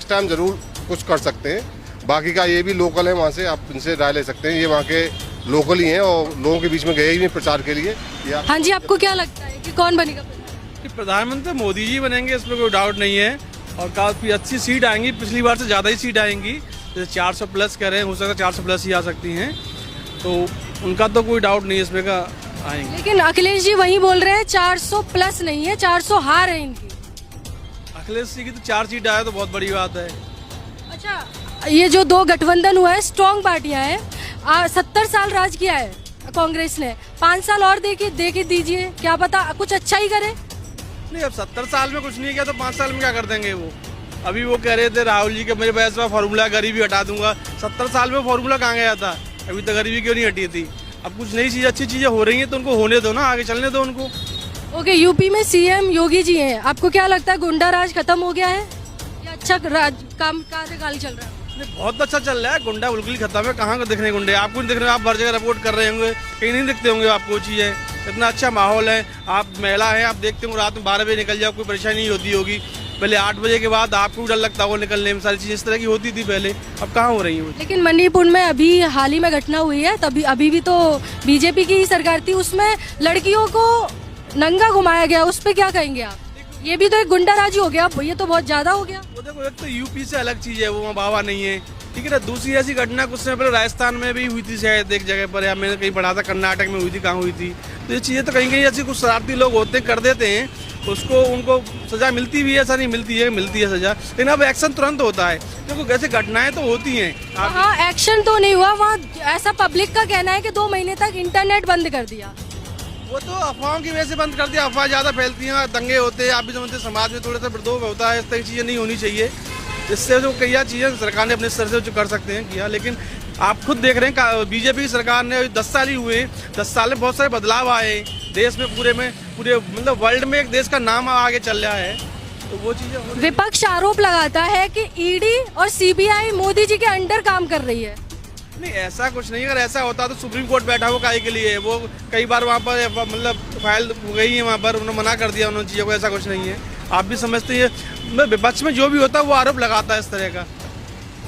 Next time जरूर कुछ कर सकते हैं। बाकी का ये भी लोकल है, वहाँ से आप इनसे राय ले सकते हैं। ये वहाँ के लोकल ही हैं और लोगों के बीच में गए ही नहीं प्रचार के लिए। हाँ जी, आपको क्या लगता है कि कौन बनेगा प्रधानमंत्री? मोदी जी बनेंगे, इसमें कोई डाउट नहीं है। और काफ़ी अच्छी सीट आएंगी, पिछली बार से ज़्यादा ही सीट आएंगी। जैसे 400 प्लस कह रहे हैं, हो सकता है 400 प्लस ही आ सकती हैं, तो उनका तो कोई डाउट नहीं है इसमें का आएंगे। लेकिन अखिलेश जी वही बोल रहे हैं 400 प्लस नहीं है, 400 हार है इनकी। अखिलेश जी की तो 4 सीट आया तो बहुत बड़ी बात है। अच्छा, ये जो दो गठबंधन हुआ है, स्ट्रॉन्ग पार्टियां हैं, 70 साल राज किया है कांग्रेस ने, 5 साल और दे के दीजिए, क्या पता कुछ अच्छा ही करे। नहीं, अब 70 साल में कुछ नहीं किया तो 5 साल में क्या कर देंगे वो? अभी वो कह रहे थे राहुल जी के मेरे पास में फार्मूला गरीबी हटा दूंगा। 70 साल में फार्मूला कहाँ गया था? अभी तक गरीबी क्यों नहीं हटी थी? अब कुछ नई चीज़ अच्छी चीज़ें हो रही हैं तो उनको होने दो ना, आगे चलने दो उनको। ओके, यूपी में सीएम योगी जी हैं, आपको क्या लगता है गुंडा राज खत्म हो गया है या अच्छा कार्यकाल चल रहा है? नहीं, बहुत अच्छा चल रहा है। गुंडा बिल्कुल ही खत्म है। कहाँ को दिख रहे गुंडे? आपको नहीं दिख रहे? आप हर जगह रिपोर्ट कर रहे होंगे, कहीं नहीं दिखते होंगे आपको चीज़ें। इतना अच्छा माहौल है, आप महिला है, आप देखते होंगे रात में 12 बजे निकल जाओ, कोई परेशानी नहीं होती होगी। पहले 8 बजे के बाद आपको भी डर लगता होगा निकलने में, सारी चीज़ें इस तरह की होती थी पहले, अब कहाँ हो रही है? लेकिन मणिपुर में अभी हाल ही में घटना हुई है, तभी अभी भी तो बीजेपी की ही सरकार थी, उसमें लड़कियों को नंगा घुमाया गया, उस पर क्या कहेंगे आप? ये भी तो एक गुंडा राज हो गया, ये तो बहुत ज्यादा हो गया। वो देखो, एक तो यूपी से अलग चीज़ है, वो वहाँ बाबा नहीं है, ठीक है ना। दूसरी ऐसी घटना कुछ समय पहले राजस्थान में भी हुई थी शायद एक जगह पर, या मैंने कहीं पढ़ा था कर्नाटक में हुई थी, कहाँ हुई थी। तो ये चीज़ें तो कहीं कहीं ऐसी कुछ शरारती लोग होते कर देते हैं, उसको उनको सजा मिलती भी है, ऐसा नहीं मिलती है, मिलती है सजा, लेकिन अब एक्शन तुरंत होता है। देखो ऐसी घटनाएं तो होती हैं। हाँ, एक्शन तो नहीं हुआ वहाँ, ऐसा पब्लिक का कहना है कि 2 महीने तक इंटरनेट बंद कर दिया। वो तो अफवाहों की वजह से बंद कर दिया। अफवाह ज़्यादा फैलती हैं, दंगे होते हैं, आप भी समझते, समाज में थोड़ा सा विद्रोह होता है, इस तरह की चीज़ें नहीं होनी चाहिए। इससे जो कई चीज़ें सरकार ने अपने स्तर से जो कर सकते हैं किया, लेकिन आप खुद देख रहे हैं बीजेपी की सरकार ने 10 साल ही हुए, 10 साल में बहुत सारे बदलाव आए देश में, पूरे मतलब वर्ल्ड में एक देश का नाम आगे चल रहा है, तो वो चीज़ें। विपक्ष आरोप लगाता है कि ईडी और सीबीआई मोदी जी के अंडर काम कर रही है। नहीं, ऐसा कुछ नहीं। अगर ऐसा होता तो सुप्रीम कोर्ट बैठा हो काहे के लिए? वो कई बार वहाँ पर मतलब फाइल हो गई है, वहाँ पर उन्होंने मना कर दिया उन्होंने चीज़ों को, ऐसा कुछ नहीं है। आप भी समझते हैं, विपक्ष में जो भी होता है वो आरोप लगाता है इस तरह का,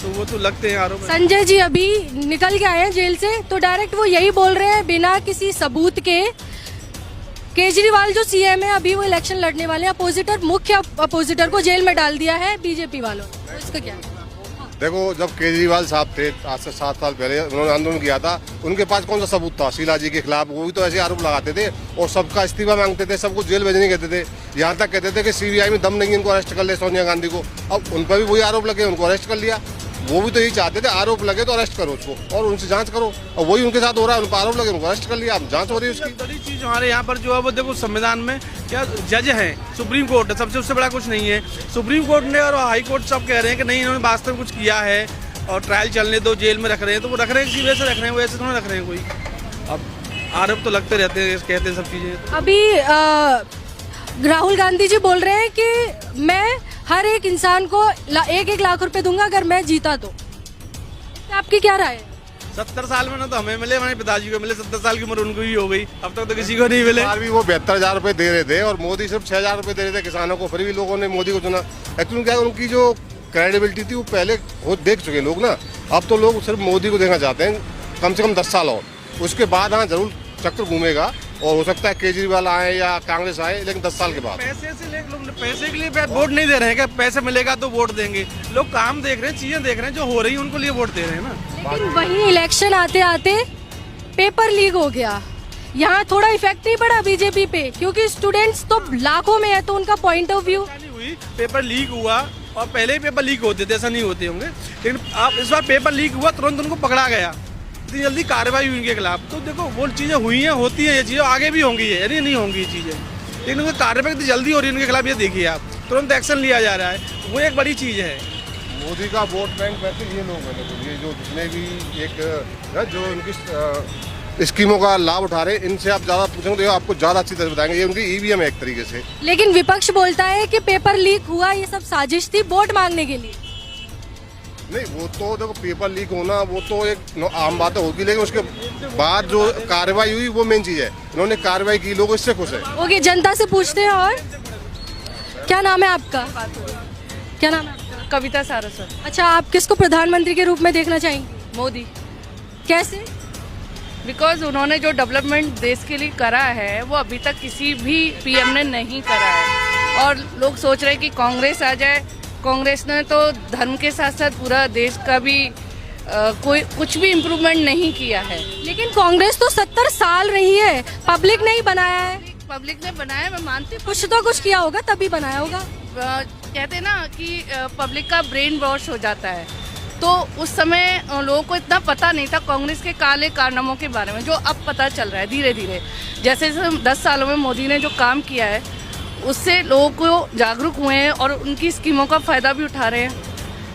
तो वो तो लगते हैं आरोप। संजय जी अभी निकल के आए हैं जेल से, तो डायरेक्ट वो यही बोल रहे हैं बिना किसी सबूत के, केजरीवाल जो सीएम है अभी वो इलेक्शन लड़ने वाले हैं, मुख्य अपोजिटर को जेल में डाल दिया है बीजेपी वालों ने, तो इसका क्या? देखो, जब केजरीवाल साहब थे आज से 7 साल पहले, उन्होंने आंदोलन किया था, उनके पास कौन सा सबूत था शीला जी के खिलाफ? वो भी तो ऐसे आरोप लगाते थे और सबका इस्तीफा मांगते थे, सबको जेल भेजने कहते थे। यहाँ तक कहते थे कि सीबीआई में दम नहीं, इनको अरेस्ट कर ले सोनिया गांधी को। अब उन पर भी वही आरोप लगे, उनको अरेस्ट कर लिया। वो भी तो यही चाहते थे, आरोप लगे तो अरेस्ट करो उसको और उनसे जांच करो, और वही उनके साथ हो रहा है। उनको आरोप लगे, उनको अरेस्ट कर लिया, अब जांच हो रही है उसकी। बड़ी चीज़ हमारे यहाँ पर जो है वो देखो, संविधान में क्या जज है, सुप्रीम कोर्ट है, सबसे उससे बड़ा कुछ नहीं है। सुप्रीम कोर्ट ने और हाई कोर्ट सब कह रहे हैं कि नहीं, इन्होंने वास्तव में कुछ किया है और ट्रायल चलने दो, जेल में रख रहे हैं, तो वो रख रहे हैं, इसी वजह से रख रहे हैं, वैसे थोड़ा रख रहे हैं कोई। अब आरोप तो लगते रहते हैं, कहते हैं सब चीज़ें। अभी राहुल गांधी जी बोल रहे हैं कि मैं हर एक इंसान को 1-1 लाख रुपए दूंगा अगर मैं जीता तो आपकी क्या राय है? 70 साल में ना तो हमें मिले, हमारे पिताजी को मिले, 70 साल की उम्र उनको ही हो गई, अब तक तो किसी को नहीं मिले। भी वो 72,000 रुपए दे रहे थे और मोदी सिर्फ 6,000 रुपए दे रहे थे किसानों को, फिर भी लोगों ने मोदी को चुना। एक्चुअली क्या है, उनकी जो क्रेडिबिलिटी थी वो पहले वो देख चुके लोग ना, अब तो लोग सिर्फ मोदी को देखना चाहते हैं कम से कम 10 साल और, उसके बाद हाँ जरूर चक्कर घूमेगा और हो सकता है केजरीवाल आए या कांग्रेस आए, लेकिन 10 साल के बाद। पैसे से लोग पैसे के लिए वोट नहीं दे रहे हैं, क्या पैसे मिलेगा तो वोट देंगे? लोग काम देख रहे हैं, चीजें देख रहे हैं जो हो रही है, उनको लिए वोट दे रहे हैं ना। लेकिन वही इलेक्शन आते आते पेपर लीक हो गया, यहाँ थोड़ा इफेक्ट नहीं पड़ा बीजेपी पे, क्योंकि स्टूडेंट्स तो लाखों में है, तो उनका पॉइंट ऑफ व्यू नहीं हुई। पेपर लीक हुआ और पहले ही पेपर लीक होते थे, ऐसा नहीं होते होंगे, लेकिन आप इस बार पेपर लीक हुआ, तुरंत उनको पकड़ा गया, इतनी जल्दी कार्रवाई हुई इनके खिलाफ। तो देखो वो चीज़ें हुई हैं, होती हैं ये चीज़ें, आगे भी होंगी, यानी नहीं होंगी ये चीज़ें, लेकिन उनकी कार्रवाई इतनी जल्दी हो रही है उनके खिलाफ, ये देखिए आप, तुरंत एक्शन लिया जा रहा है, वो एक बड़ी चीज़ है। मोदी का वोट बैंक वैसे ये लोग हैं, ये जो जितने भी एक जो उनकी स्कीमों का लाभ उठा रहे, इनसे आप ज़्यादा पूछेंगे तो आपको ज़्यादा अच्छी तरह बताएंगे, ये उनकी ईवीएम है एक तरीके से। लेकिन विपक्ष बोलता है कि पेपर लीक हुआ, ये सब साजिश थी वोट मांगने के लिए। नहीं, वो तो देखो पेपर लीक होना वो तो एक आम बात होगी, लेकिन उसके बाद जो कार्रवाई हुई वो मेन चीज़ है, इन्होंने कार्रवाई की, लोग इससे खुश है। ओके, जनता से पूछते हैं। और क्या नाम है आपका? क्या नाम है आपका? कविता सारस्वत। अच्छा, आप किसको प्रधानमंत्री के रूप में देखना चाहेंगे? मोदी, कैसे? बिकॉज उन्होंने जो डेवलपमेंट देश के लिए करा है वो अभी तक किसी भी पीएम ने नहीं करा है। और लोग सोच रहे हैं कि कांग्रेस आ जाए। कांग्रेस ने तो धर्म के साथ साथ पूरा देश का भी कोई कुछ भी इम्प्रूवमेंट नहीं किया है। लेकिन कांग्रेस तो 70 साल रही है, पब्लिक ने ही बनाया है। पब्लिक ने बनाया, मैं मानती हूँ, कुछ तो कुछ किया होगा तभी बनाया होगा। कहते हैं ना कि पब्लिक का ब्रेन वॉश हो जाता है। तो उस समय लोगों को इतना पता नहीं था कांग्रेस के काले कारनामों के बारे में, जो अब पता चल रहा है धीरे धीरे। जैसे 10 सालों में मोदी ने जो काम किया है उससे लोगों को जागरूक हुए हैं और उनकी स्कीमों का फायदा भी उठा रहे हैं।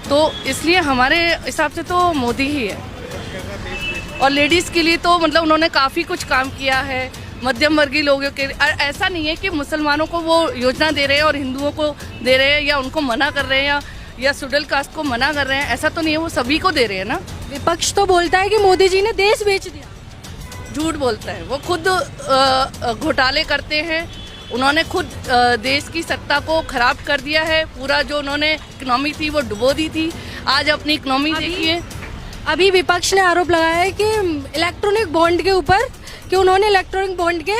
तो इसलिए हमारे हिसाब से तो मोदी ही है। और लेडीज़ के लिए तो मतलब उन्होंने काफ़ी कुछ काम किया है, मध्यम वर्गीय लोगों के लिए। ऐसा नहीं है कि मुसलमानों को वो योजना दे रहे हैं और हिंदुओं को दे रहे हैं, या उनको मना कर रहे हैं, या शेड्यूल कास्ट को मना कर रहे हैं। ऐसा तो नहीं है, वो सभी को दे रहे हैं ना। विपक्ष तो बोलता है कि मोदी जी ने देश बेच दिया। झूठ बोलता है वो, खुद घोटाले करते हैं। उन्होंने खुद देश की सत्ता को खराब कर दिया है। पूरा जो उन्होंने इकोनॉमी थी वो डुबो दी थी। आज अपनी इकोनॉमी देखिए। अभी विपक्ष ने आरोप लगाया है कि इलेक्ट्रॉनिक बॉन्ड के ऊपर, कि उन्होंने इलेक्ट्रॉनिक बॉन्ड के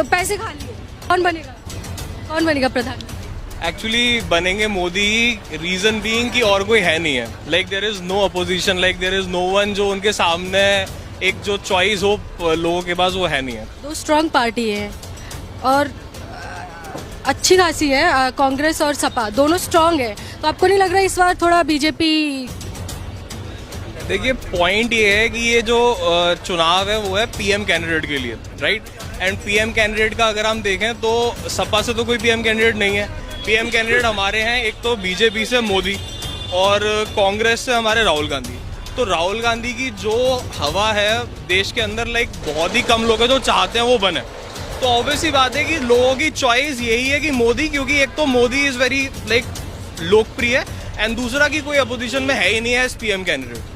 पैसे खा लिए। कौन बनेगा प्रधानमंत्री? एक्चुअली बनेंगे मोदी, रीजन बीइंग कि और कोई है नहीं है। Like there is no opposition, like there is no one जो उनके सामने एक जो चॉइस हो लोगों के पास, वो है नहीं है। दो स्ट्रांग पार्टी है और अच्छी खासी है। कांग्रेस और सपा दोनों स्ट्रांग है। तो आपको नहीं लग रहा इस बार थोड़ा बीजेपी? देखिए, पॉइंट ये है कि ये जो चुनाव है वो है पीएम कैंडिडेट के लिए, राइट। एंड पीएम कैंडिडेट का अगर हम देखें तो सपा से तो कोई पीएम कैंडिडेट नहीं है। पीएम कैंडिडेट हमारे हैं एक तो बीजेपी से मोदी और कांग्रेस से हमारे राहुल गांधी। तो राहुल गांधी की जो हवा है देश के अंदर, लाइक बहुत ही कम लोग हैं जो चाहते हैं वो बने। तो ऑब्वियसली बात है कि लोगों की चॉइस यही है कि मोदी, क्योंकि एक तो मोदी इज वेरी लाइक लोकप्रिय एंड दूसरा कि कोई अपोजिशन में है ही नहीं है एज पीएम कैंडिडेट।